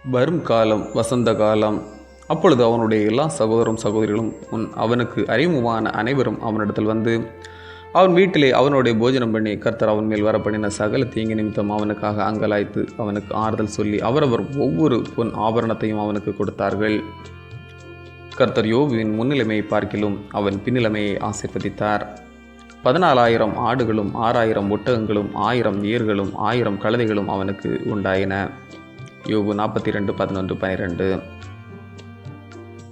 வரும் காலம் வசந்த காலம். அப்பொழுது அவனுடைய எல்லா சகோதரிகளும் அவனுக்கு அறிமுகமான அனைவரும் அவனிடத்தில் வந்து அவன் வீட்டிலே அவனுடைய போஜனம் பண்ணி கர்த்தர் அவன் மேல் வரப்படின சகல தீங்கு நிமித்தம் அவனுக்காக அங்கலாய்த்து அவனுக்கு ஆறுதல் சொல்லி அவரவர் ஒவ்வொரு பொன் ஆபரணத்தையும் அவனுக்கு கொடுத்தார்கள். கர்த்தர் யோபுவின் முன்னிலைமையை பார்க்கிலும் அவன் பின்னிலைமையை ஆசீர்வதித்தார். 14,000 ஆடுகளும் 6,000 ஒட்டகங்களும் 1000 ஏர்களும் 1000 கழுதைகளும் அவனுக்கு உண்டாயின. யோபு 42:11-12.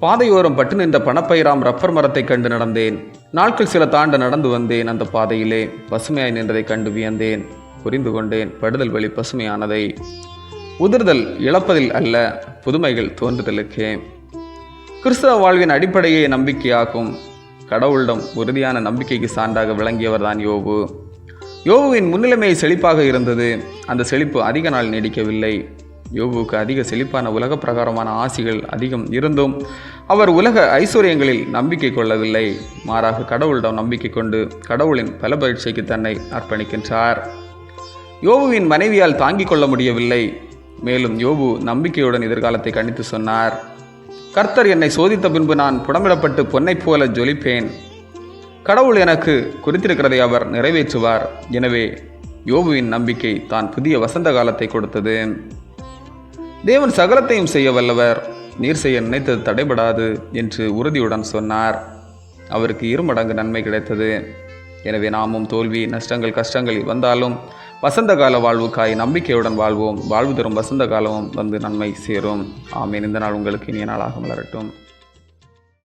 பாதையோரம் பட்டு நின்ற பணப்பயிராம் ரப்பர் மரத்தை கண்டு நடந்தேன். நாட்கள் சில தாண்ட நடந்து வந்தேன். அந்த பாதையிலே பசுமையாய் நின்றதை கண்டு வியந்தேன். புரிந்து கொண்டேன் படுதல் வழி பசுமையானதை. உதிர்தல் இழப்பதில் அல்ல, புதுமைகள் தோன்றுதலுக்கே. கிறிஸ்தவ வாழ்வின் அடிப்படையே நம்பிக்கையாகும். கடவுளிடம் உறுதியான நம்பிக்கைக்கு சான்றாக விளங்கியவர்தான் யோபு. யோபுவின் முன்னிலைமை செழிப்பாக இருந்தது. அந்த செழிப்பு அதிக நாள் நீடிக்கவில்லை. யோபுவுக்கு அதிக செழிப்பான உலக பிரகாரமான ஆசிகள் அதிகம் இருந்தும் அவர் உலக ஐஸ்வர்யங்களில் நம்பிக்கை கொள்ளவில்லை. மாறாக கடவுளிடம் நம்பிக்கை கொண்டு கடவுளின் பல பரீட்சைக்கு தன்னை அர்ப்பணிக்கின்றார். யோபுவின் மனைவியால் தாங்கிக் கொள்ள முடியவில்லை. மேலும் யோபு நம்பிக்கையுடன் எதிர்காலத்தை கணித்து சொன்னார். கர்த்தர் என்னை சோதித்த பின்பு நான் புடமிடப்பட்டு பொன்னைப் போல ஜொலிப்பேன். கடவுள் எனக்கு குறித்திருக்கிறதை அவர் நிறைவேற்றுவார். எனவே யோபுவின் நம்பிக்கை தான் புதிய வசந்த காலத்தை கொடுத்தது. தேவன் சகலத்தையும் செய்ய வல்லவர். நீர் செய்ய நினைத்தது தடைபடாது என்று உறுதியுடன் சொன்னார். அவருக்கு 2 மடங்கு நன்மை கிடைத்தது. எனவே நாமும் தோல்வி, நஷ்டங்கள், கஷ்டங்கள் வந்தாலும் வசந்த கால வாழ்வுக்காய் நம்பிக்கையுடன் வாழ்வோம். வாழ்வு தரும் வசந்த காலமும் வந்து நன்மை சேரும். ஆமேன். இந்த நாள் உங்களுக்கு இனிய நாளாக மலரட்டும்.